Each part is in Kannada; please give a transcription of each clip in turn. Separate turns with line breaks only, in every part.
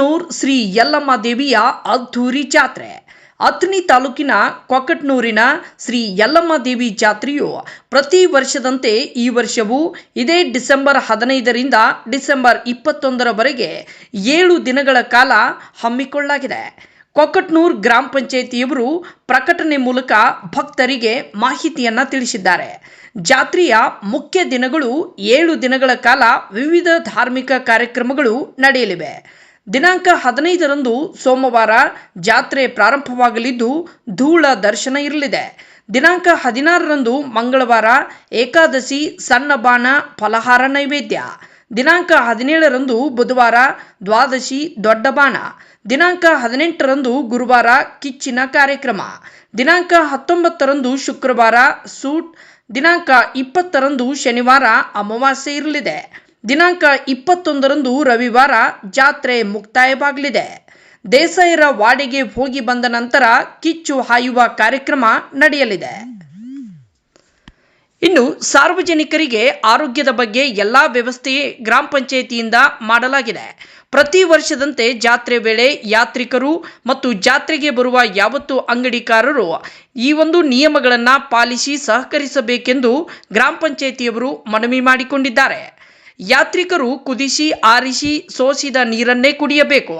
ಕೊಕಟ್ನೂರ್ ಶ್ರೀ ಯಲ್ಲಮ್ಮ ದೇವಿಯ ಅದ್ಧೂರಿ ಜಾತ್ರೆ. ಅಥಣಿ ತಾಲೂಕಿನ ಕೊಕಟ್ನೂರಿನ ಶ್ರೀ ಯಲ್ಲಮ್ಮ ದೇವಿ ಜಾತ್ರೆಯು ಪ್ರತಿ ವರ್ಷದಂತೆ ಈ ವರ್ಷವೂ ಇದೇ ಡಿಸೆಂಬರ್ 15ರಿಂದ ಡಿಸೆಂಬರ್ 21ರವರೆಗೆ 7 ದಿನಗಳ ಕಾಲ ಹಮ್ಮಿಕೊಳ್ಳಲಾಗಿದೆ. ಕೊಕಟ್ನೂರ್ ಗ್ರಾಮ ಪಂಚಾಯಿತಿಯವರು ಪ್ರಕಟಣೆ ಮೂಲಕ ಭಕ್ತರಿಗೆ ಮಾಹಿತಿಯನ್ನ ತಿಳಿಸಿದ್ದಾರೆ. ಜಾತ್ರೆಯ ಮುಖ್ಯ ದಿನಗಳು 7 ದಿನಗಳ ಕಾಲ ವಿವಿಧ ಧಾರ್ಮಿಕ ಕಾರ್ಯಕ್ರಮಗಳು ನಡೆಯಲಿವೆ. ದಿನಾಂಕ 15ರಂದು ಸೋಮವಾರ ಜಾತ್ರೆ ಪ್ರಾರಂಭವಾಗಲಿದ್ದು ಧೂಳ ದರ್ಶನ ಇರಲಿದೆ. ದಿನಾಂಕ 16ರಂದು ಮಂಗಳವಾರ ಏಕಾದಶಿ ಸಣ್ಣ ಬಾಣ ಫಲಹಾರ ನೈವೇದ್ಯ. ದಿನಾಂಕ 17ರಂದು ಬುಧವಾರ ದ್ವಾದಶಿ ದೊಡ್ಡ ಬಾಣ. ದಿನಾಂಕ 18ರಂದು ಗುರುವಾರ ಕಿಚ್ಚಿನ ಕಾರ್ಯಕ್ರಮ. ದಿನಾಂಕ 19ರಂದು ಶುಕ್ರವಾರ ಸೂಟ್. ದಿನಾಂಕ 20ರಂದು ಶನಿವಾರ ಅಮಾವಾಸ್ಯೆ ಇರಲಿದೆ. ದಿನಾಂಕ 21ರಂದು ರವಿವಾರ ಜಾತ್ರೆ ಮುಕ್ತಾಯವಾಗಲಿದೆ. ದೇಸಾಯರ ವಾಡೆಗೆ ಹೋಗಿ ಬಂದ ನಂತರ ಕಿಚ್ಚು ಹಾಯುವ ಕಾರ್ಯಕ್ರಮ ನಡೆಯಲಿದೆ. ಇನ್ನು ಸಾರ್ವಜನಿಕರಿಗೆ ಆರೋಗ್ಯದ ಬಗ್ಗೆ ಎಲ್ಲಾ ವ್ಯವಸ್ಥೆ ಗ್ರಾಮ ಪಂಚಾಯಿತಿಯಿಂದ ಮಾಡಲಾಗಿದೆ. ಪ್ರತಿ ವರ್ಷದಂತೆ ಜಾತ್ರೆ ವೇಳೆ ಯಾತ್ರಿಕರು ಮತ್ತು ಜಾತ್ರೆಗೆ ಬರುವ ಯಾವತ್ತು ಅಂಗಡಿಕಾರರು ಈ ಒಂದು ನಿಯಮಗಳನ್ನು ಪಾಲಿಸಿ ಸಹಕರಿಸಬೇಕೆಂದು ಗ್ರಾಮ ಪಂಚಾಯಿತಿಯವರು ಮನವಿ ಮಾಡಿಕೊಂಡಿದ್ದಾರೆ. ಯಾತ್ರಿಕರು ಕುದಿಸಿ ಆರಿಸಿ ಸೋಸಿದ ನೀರನ್ನೇ ಕುಡಿಯಬೇಕು.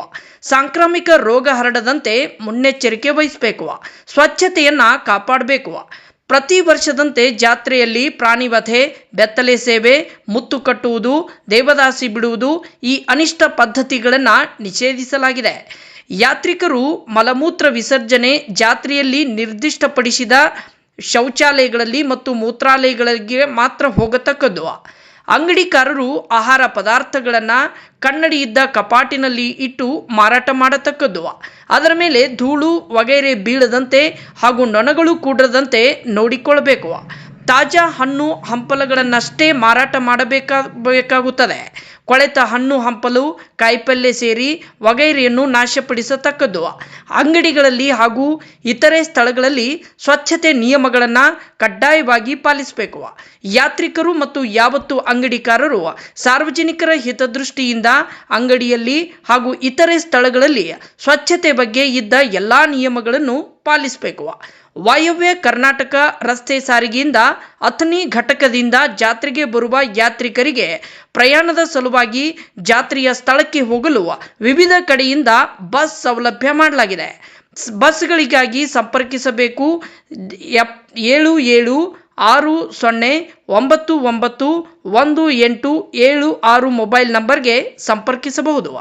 ಸಾಂಕ್ರಾಮಿಕ ರೋಗ ಹರಡದಂತೆ ಮುನ್ನೆಚ್ಚರಿಕೆ ವಹಿಸಬೇಕು. ಸ್ವಚ್ಛತೆಯನ್ನ ಕಾಪಾಡಬೇಕು. ಪ್ರತಿ ವರ್ಷದಂತೆ ಜಾತ್ರೆಯಲ್ಲಿ ಪ್ರಾಣಿವಧೆ, ಬೆತ್ತಲೆ ಸೇವೆ, ಮುತ್ತು ಕಟ್ಟುವುದು, ದೇವದಾಸಿ ಬಿಡುವುದು ಈ ಅನಿಷ್ಟ ಪದ್ಧತಿಗಳನ್ನು ನಿಷೇಧಿಸಲಾಗಿದೆ. ಯಾತ್ರಿಕರು ಮಲಮೂತ್ರ ವಿಸರ್ಜನೆ ಜಾತ್ರೆಯಲ್ಲಿ ನಿರ್ದಿಷ್ಟಪಡಿಸಿದ ಶೌಚಾಲಯಗಳಲ್ಲಿ ಮತ್ತು ಮೂತ್ರಾಲಯಗಳಿಗೆ ಮಾತ್ರ ಹೋಗತಕ್ಕದ್ದು. ಅಂಗಡಿಕಾರರು ಆಹಾರ ಪದಾರ್ಥಗಳನ್ನು ಕನ್ನಡಿಯಿದ್ದ ಕಪಾಟಿನಲ್ಲಿ ಇಟ್ಟು ಮಾರಾಟ ಮಾಡತಕ್ಕದ್ದು. ಅದರ ಮೇಲೆ ಧೂಳು ವಗೈರೆ ಬೀಳದಂತೆ ಹಾಗೂ ನೊಣಗಳು ಕೂಡದಂತೆ ನೋಡಿಕೊಳ್ಳಬೇಕು. ತಾಜಾ ಹಣ್ಣು ಹಂಪಲುಗಳನ್ನಷ್ಟೇ ಮಾರಾಟ ಮಾಡಬೇಕಾಗುತ್ತದೆ. ಕೊಳೆತ ಹಣ್ಣು ಹಂಪಲು, ಕಾಯಿಪಲ್ಯ ಸೇರಿ ವಗೈರೆಯನ್ನು ನಾಶಪಡಿಸತಕ್ಕದ್ದು. ಅಂಗಡಿಗಳಲ್ಲಿ ಹಾಗೂ ಇತರೆ ಸ್ಥಳಗಳಲ್ಲಿ ಸ್ವಚ್ಛತೆ ನಿಯಮಗಳನ್ನು ಕಡ್ಡಾಯವಾಗಿ ಪಾಲಿಸಬೇಕು. ಯಾತ್ರಿಕರು ಮತ್ತು ಯಾವತ್ತು ಅಂಗಡಿಕಾರರು ಸಾರ್ವಜನಿಕರ ಹಿತದೃಷ್ಟಿಯಿಂದ ಅಂಗಡಿಯಲ್ಲಿ ಹಾಗೂ ಇತರೆ ಸ್ಥಳಗಳಲ್ಲಿ ಸ್ವಚ್ಛತೆ ಬಗ್ಗೆ ಇದ್ದ ಎಲ್ಲ ನಿಯಮಗಳನ್ನು ಪಾಲಿಸಬೇಕು. ವಾಯವ್ಯ ಕರ್ನಾಟಕ ರಸ್ತೆ ಸಾರಿಗೆಯಿಂದ ಅಥಣಿ ಘಟಕದಿಂದ ಜಾತ್ರೆಗೆ ಬರುವ ಯಾತ್ರಿಕರಿಗೆ ಪ್ರಯಾಣದ ಸಲುವಾಗಿ ಜಾತ್ರೆಯ ಸ್ಥಳಕ್ಕೆ ಹೋಗಲು ವಿವಿಧ ಕಡೆಯಿಂದ ಬಸ್ ಸೌಲಭ್ಯ ಮಾಡಲಾಗಿದೆ. ಬಸ್ಗಳಿಗಾಗಿ ಸಂಪರ್ಕಿಸಬೇಕು 7760999186 ಮೊಬೈಲ್ ನಂಬರ್ಗೆ ಸಂಪರ್ಕಿಸಬಹುದು.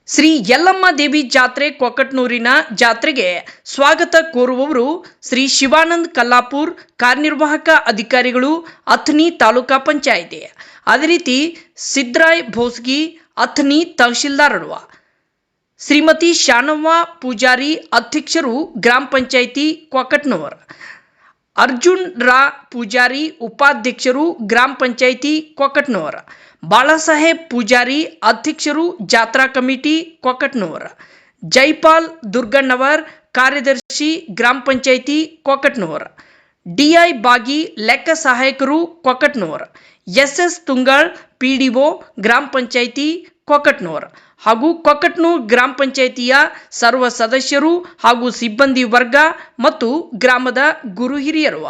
ಶ್ರೀ ಯಲ್ಲಮ್ಮ ದೇವಿ ಜಾತ್ರೆ ಕೊಕಟ್ನೂರಿನ ಜಾತ್ರೆಗೆ ಸ್ವಾಗತ ಕೋರುವವರು ಶ್ರೀ ಶಿವಾನಂದ್ ಕಲ್ಲಾಪುರ್, ಕಾರ್ಯನಿರ್ವಾಹಕ ಅಧಿಕಾರಿಗಳು, ಅಥಣಿ ತಾಲೂಕಾ ಪಂಚಾಯಿತಿ. ಅದೇ ರೀತಿ ಸಿದ್ರಾಯ್ ಭೋಸ್ಗಿ, ಅಥಣಿ ತಹಶೀಲ್ದಾರರು. ಶ್ರೀಮತಿ ಶಾನವ್ವ ಪೂಜಾರಿ, ಅಧ್ಯಕ್ಷರು ಗ್ರಾಮ ಪಂಚಾಯಿತಿ ಕೊಕಟ್ನೂರ್. ಅರ್ಜುನ್ ರಾ ಪೂಜಾರಿ, ಉಪಾಧ್ಯಕ್ಷರು ಗ್ರಾಮ ಪಂಚಾಯಿತಿ ಕೊಕಟ್ನೂರ್. ಬಾಳಾಸಾಹೇಬ್ ಪೂಜಾರಿ, ಅಧ್ಯಕ್ಷರು ಜಾತ್ರಾ ಕಮಿಟಿ ಕೊಕಟ್ನೂರ್. ಜೈಪಾಲ್ ದುರ್ಗಣ್ಣವರ್, ಕಾರ್ಯದರ್ಶಿ ಗ್ರಾಮ ಪಂಚಾಯಿತಿ ಕೊಕಟ್ನೂರ್. ಡಿಐ ಬಾಗಿ, ಲೆಕ್ಕ ಸಹಾಯಕರು ಕೊಕಟ್ನೂರ್. ಎಸ್ ತುಂಗಾಳ್, ಪಿಡಿಒ ಗ್ರಾಮ ಪಂಚಾಯಿತಿ ಕೊಕಟ್ನೂರ್ ಹಾಗೂ ಕೊಕಟ್ನೂರ್ ಗ್ರಾಮ ಪಂಚಾಯಿತಿಯ ಸರ್ವ ಸದಸ್ಯರು ಹಾಗೂ ಸಿಬ್ಬಂದಿ ವರ್ಗ ಮತ್ತು ಗ್ರಾಮದ ಗುರು ಹಿರಿಯರು.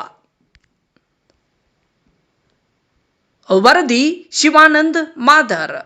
ವರದಿ ಶಿವಾನಂದ್ ಮಾದರ್.